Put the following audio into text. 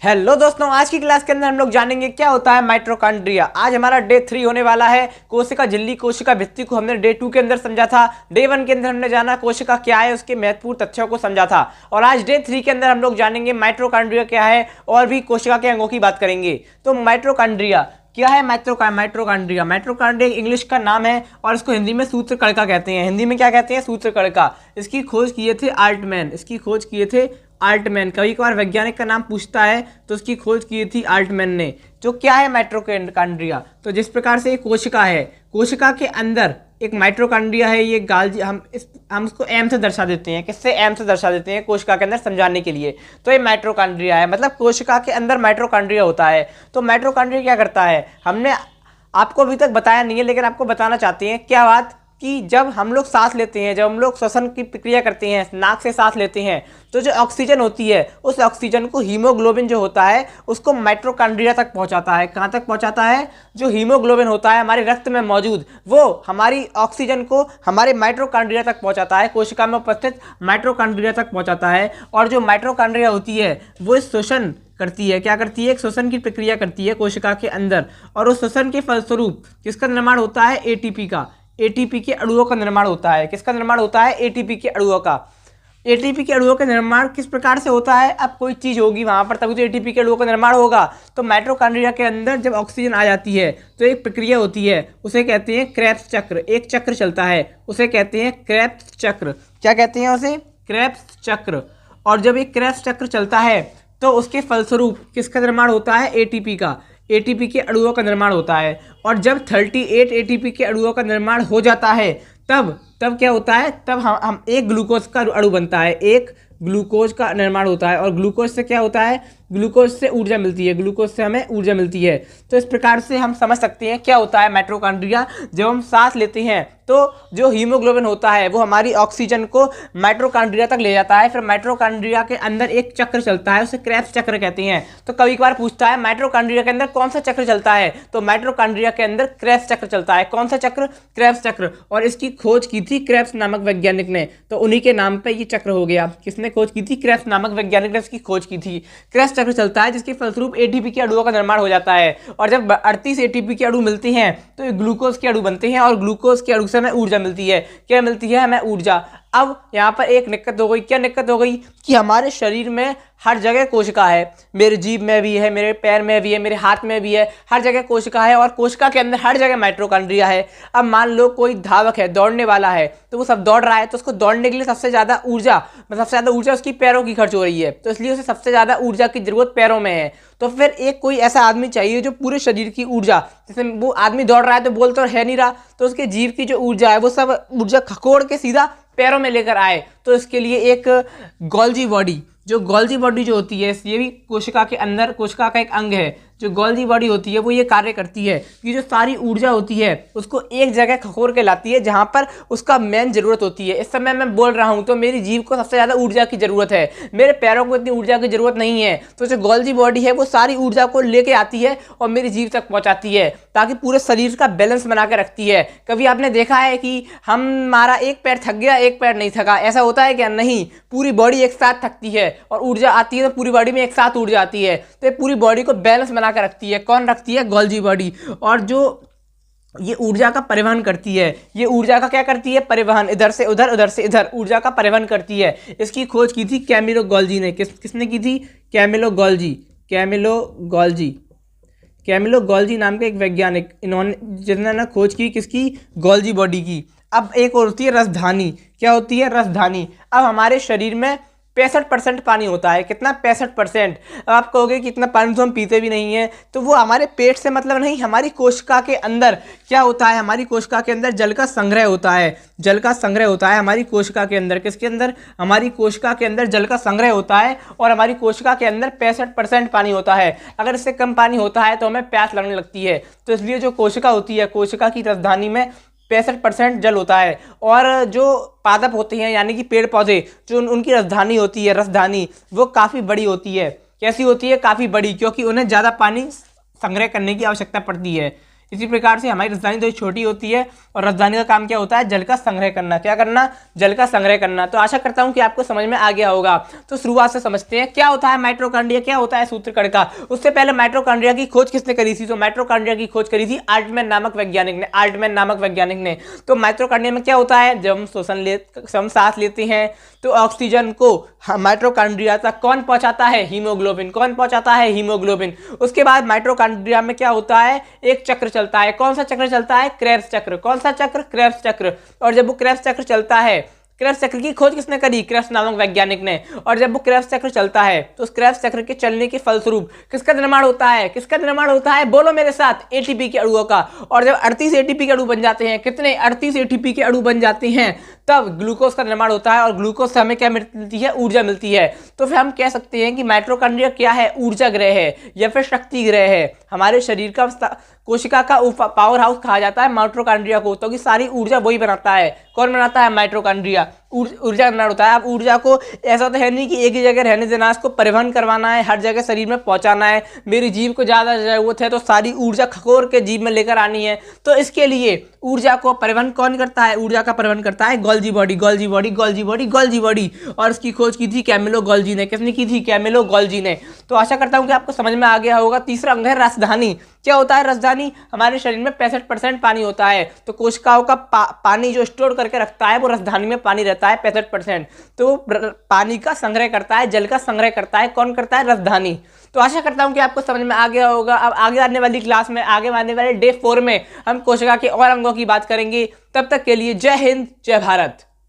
Hello दोस्तों, आज की क्लास के अंदर हम लोग जानेंगे क्या होता है माइटोकॉन्ड्रिया। आज हमारा डे 3 होने वाला है। कोशिका झिल्ली, कोशिका भित्ति को हमने डे 2 के अंदर समझा था। डे 1 के अंदर हमने जाना कोशिका क्या है, उसके महत्वपूर्ण तथ्यों को समझा था। और आज डे 3 के अंदर हम लोग जानेंगे माइटोकॉन्ड्रिया क्या है और भी कोशिका के अंगों की बात करेंगे। तो माइटोकॉन्ड्रिया क्या है? माइटोकॉन्ड्रिया माइटोकॉन्ड्रिया इंग्लिश का नाम है और इसको हिंदी में सूत्र कणिका कहते हैं। हिंदी में क्या कहते हैं? सूत्र कणिका। इसकी खोज किए थे आल्टमैन। कभी कभार वैज्ञानिक का नाम पूछता है तो उसकी खोज की थी आल्टमैन ने। तो क्या है माइटोकॉन्ड्रिया? तो जिस प्रकार से एक कोशिका है, कोशिका के अंदर एक माइटोकॉन्ड्रिया है। ये गाल्जी हम इसको एम से दर्शा देते हैं। किससे एम से दर्शा देते हैं? कोशिका के अंदर समझाने के लिए। तो ये माइटोकॉन्ड्रिया है, मतलब कोशिका के अंदर माइटोकॉन्ड्रिया होता है। तो माइटोकॉन्ड्रिया क्या करता है? हमने आपको अभी तक बताया नहीं है, लेकिन आपको बताना चाहते हैं। क्या बात? कि जब हम लोग सांस लेते हैं, जब हम लोग श्वसन की प्रक्रिया करते हैं, नाक से सांस लेते हैं, तो जो ऑक्सीजन होती है उस ऑक्सीजन को हीमोग्लोबिन जो होता है उसको माइटोकॉन्ड्रिया तक पहुंचाता है। कहां तक पहुंचाता है? जो हीमोग्लोबिन होता है हमारे रक्त में मौजूद, वो हमारी ऑक्सीजन को हमारे माइटोकॉन्ड्रिया तक पहुंचाता है, कोशिका में उपस्थित माइटोकॉन्ड्रिया तक पहुंचाता है। और जो माइटोकॉन्ड्रिया होती है वो शोषण करती है। क्या करती है? एक श्वसन की प्रक्रिया करती है कोशिका के अंदर। और उस श्वसन के फलस्वरूप किसका निर्माण होता है? एटीपी का। एटीपी के अणुओं का निर्माण होता है। किसका निर्माण होता है? एटीपी के अणुओं का। एटीपी के अणुओं का निर्माण किस प्रकार से होता है? अब कोई चीज होगी वहां पर तभी तो एटीपी के अणुओं का निर्माण होगा। तो माइटोकॉन्ड्रिया के अंदर जब ऑक्सीजन आ जाती है तो एक प्रक्रिया होती है, उसे कहते हैं क्रेब्स चक्र। एक चक्र चलता है, उसे कहते हैं क्रेब्स चक्र। क्या कहते हैं उसे? क्रेब्स चक्र। और जब एक क्रेब्स चक्र चलता है तो उसके फलस्वरूप किसका निर्माण होता है? एटीपी का। एटीपी के अणुओं का निर्माण होता है। और जब 38 एटीपी के अणुओं का निर्माण हो जाता है तब क्या होता है? तब हम एक ग्लूकोज का अणु बनता है। एक ग्लूकोज का निर्माण होता है। और ग्लूकोज से क्या होता है? ग्लूकोज से ऊर्जा मिलती है। ग्लूकोज से हमें ऊर्जा मिलती है। तो इस प्रकार से हम समझ सकते हैं क्या होता है माइटोकॉन्ड्रिया। जब हम सांस लेते हैं तो जो हीमोग्लोबिन होता है वो हमारी ऑक्सीजन को माइटोकॉन्ड्रिया तक ले जाता है। फिर माइटोकॉन्ड्रिया के अंदर एक चक्र चलता है, उसे क्रेब्स चक्र कहते हैं। तो कभी कभार पूछता है माइटोकॉन्ड्रिया के अंदर कौन सा चक्र चलता है? तो माइटोकॉन्ड्रिया के अंदर क्रेब्स चक्र चलता है। कौन सा चक्र? क्रेब्स चक्र। और इसकी खोज की थी क्रेब्स नामक वैज्ञानिक ने, तो उन्हीं के नाम पे ये चक्र हो गया। किसने खोज की थी? क्रेब्स नामक वैज्ञानिक ने इसकी खोज की थी। क्रेब्स चक्र चलता है जिसके फलस्वरूप एटीपी के अणुओं का निर्माण हो जाता है। और जब 38 एटीपी के अणु मिलते हैं तो ग्लूकोज के अणु बनते हैं। और ग्लूकोज के अणु से हमें ऊर्जा मिलती है। क्या मिलती है? हमें ऊर्जा। अब यहाँ पर एक दिक्कत हो गई। क्या दिक्कत हो गई? कि हमारे शरीर में हर जगह कोशिका है। मेरे जीभ में भी है, मेरे पैर में भी है, मेरे हाथ में भी है, हर जगह कोशिका है। और कोशिका के अंदर हर जगह माइटोकॉन्ड्रिया है। अब मान लो कोई धावक है, दौड़ने वाला है, तो वो सब दौड़ रहा है, तो उसको दौड़ने के लिए सबसे ज़्यादा ऊर्जा उसकी पैरों की खर्च हो रही है। तो इसलिए उसे सबसे ज़्यादा ऊर्जा की जरूरत पैरों में है। तो फिर एक कोई ऐसा आदमी चाहिए जो पूरे शरीर की ऊर्जा, जैसे वो आदमी दौड़ रहा है तो बोल तो है नहीं रहा, तो उसके जीभ की जो ऊर्जा है वो सब ऊर्जा खकोड़ के सीधा पैरों में लेकर आए। तो इसके लिए एक गोल्जी बॉडी, जो गोल्जी बॉडी जो होती है, ये भी कोशिका के अंदर कोशिका का एक अंग है। जो गोल्जी बॉडी होती है वो ये कार्य करती है कि जो सारी ऊर्जा होती है उसको एक जगह खखोर के लाती है जहां पर उसका मेन जरूरत होती है। इस समय मैं बोल रहा हूं तो मेरी जीभ को सबसे ज़्यादा ऊर्जा की जरूरत है, मेरे पैरों को इतनी ऊर्जा की जरूरत नहीं है। तो जो गोल्जी बॉडी है वो सारी ऊर्जा को लेके आती है और मेरी जीभ तक पहुंचाती है, ताकि पूरे शरीर का बैलेंस बना के रखती है। कभी आपने देखा है कि हमारा एक पैर थक गया, एक पैर नहीं थका? ऐसा होता है क्या? नहीं, पूरी बॉडी एक साथ थकती है और ऊर्जा आती है तो पूरी बॉडी में एक साथ ऊर्जा आती है। तो पूरी बॉडी को बैलेंस बना के रखती है। कौन रखती है? Golgi body. और जो ये ऊर्जा का परिवहन करती है, ये ऊर्जा का क्या करती है? परिवहन, इधर से उधर, उधर से इधर ऊर्जा का परिवहन करती है। इसकी खोज की थी कैमिलो गोल्जी ने। किसने की थी? कैमिलो गोल्जी नाम के एक वैज्ञानिक, जिन्होंने खोज की किसकी? गोल्जी बॉडी की। अब एक और होती है रसधानी। क्या होती है? रसधानी। अब हमारे शरीर में 65% पानी होता है। कितना? 65%। अब आप कहोगे कि इतना पानी तो हम पीते भी नहीं है, तो वो हमारे पेट से मतलब नहीं, हमारी कोशिका के अंदर क्या होता है? हमारी कोशिका के अंदर जल का संग्रह होता है। जल का संग्रह होता है हमारी कोशिका के अंदर। किसके अंदर? हमारी कोशिका के अंदर जल का संग्रह होता है। और हमारी कोशिका के अंदर 65% पानी होता है। अगर इससे कम पानी होता है तो हमें प्यास लगने लगती है। तो इसलिए जो कोशिका होती है, कोशिका की रसधानी में 65% जल होता है। और जो पादप होते हैं यानी कि पेड़ पौधे, जो उनकी रसधानी होती है, रसधानी वो काफ़ी बड़ी होती है। कैसी होती है? काफ़ी बड़ी, क्योंकि उन्हें ज़्यादा पानी संग्रह करने की आवश्यकता पड़ती है। इसी प्रकार से हमारी राजधानी थोड़ी छोटी होती है और राजधानी का काम क्या होता है, जल का संग्रह करना। क्या करना, जल का संग्रह करना। तो आशा करता हूं कि आपको समझ में आ गया होगा। तो शुरुआत से समझते हैं क्या होता है माइटोकॉन्ड्रिया, क्या होता है सूत्रकण का। उससे पहले माइटोकॉन्ड्रिया की खोज किसने करी थी, तो माइटोकॉन्ड्रिया की खोज करी थी आल्टमैन नामक वैज्ञानिक ने, आल्टमैन नामक वैज्ञानिक ने। तो माइटोकॉन्ड्रिया में क्या होता है, जब हम सांस लेते हैं तो ऑक्सीजन को माइटोकॉन्ड्रिया तक कौन पहुंचाता है, हीमोग्लोबिन। कौन पहुंचाता है, हीमोग्लोबिन। उसके बाद माइटोकॉन्ड्रिया में क्या होता है, एक चक्र चलता है। कौन सा चक्र चलता है, क्रेब्स चक्र। कौन सा चक्र, क्रेब्स चक्र। और जब वो क्रेब्स चक्र चलता है, क्रेब्स चक्र की खोज किसने करी, क्रेब्स नामक वैज्ञानिक ने। और जब वो क्रेब्स चक्र चलता है तो उस क्रेब्स चक्र के चलने के फलस्वरूप किसका निर्माण होता है, किसका निर्माण होता है, बोलो मेरे साथ, एटीपी के अणुओं का। और जब 38 एटीपी के अणु बन जाते हैं, कितने, 38 एटीपी के अणु बन जाते हैं, तब ग्लूकोज का निर्माण होता है। और ग्लूकोज से हमें क्या मिलती है, ऊर्जा मिलती है। तो फिर हम कह सकते हैं कि माइटोकॉन्ड्रिया क्या है, ऊर्जा ग्रह है या फिर शक्ति ग्रह है। हमारे शरीर का कोशिका का पावर हाउस कहा जाता है माइटोकॉन्ड्रिया को, तो कि सारी ऊर्जा वही बनाता है। कौन बनाता है, माइटोकॉन्ड्रिया। ऊर्जा निर्माण होता है। अब ऊर्जा को ऐसा तो है नहीं कि एक ही जगह रहने देना, इसको परिवहन करवाना है, हर जगह शरीर में पहुंचाना है। मेरी जीव को ज़्यादा जरूरत है तो सारी ऊर्जा खकोर के जीव में लेकर आनी है। तो इसके लिए ऊर्जा को परिवहन कौन करता है, ऊर्जा का परिवहन करता है Golgi body, Golgi body, Golgi body, Golgi body. और इसकी खोज की थी कैमिलो गोल्जी ने। किसने की थी, कैमिलो गोल्जी ने। तो आशा करता हूं कि आपको समझ में आ गया होगा। तीसरा अंग है राजधानी। क्या होता है राजधानी, हमारे शरीर में 65% पानी होता है। तो कोशिकाओं का पानी जो स्टोर करके रखता है वो राजधानी में पानी रहता है 65%। तो पानी का संग्रह करता है, जल का संग्रह करता है, कौन करता है, राजधानी। तो आशा करता हूं कि आपको समझ में आ गया होगा। अब आगे आने वाली क्लास में, आगे आने वाले डे 4 में हम कोशिका के और अंगों की बात करेंगे। तब तक के लिए जय हिंद, जय भारत।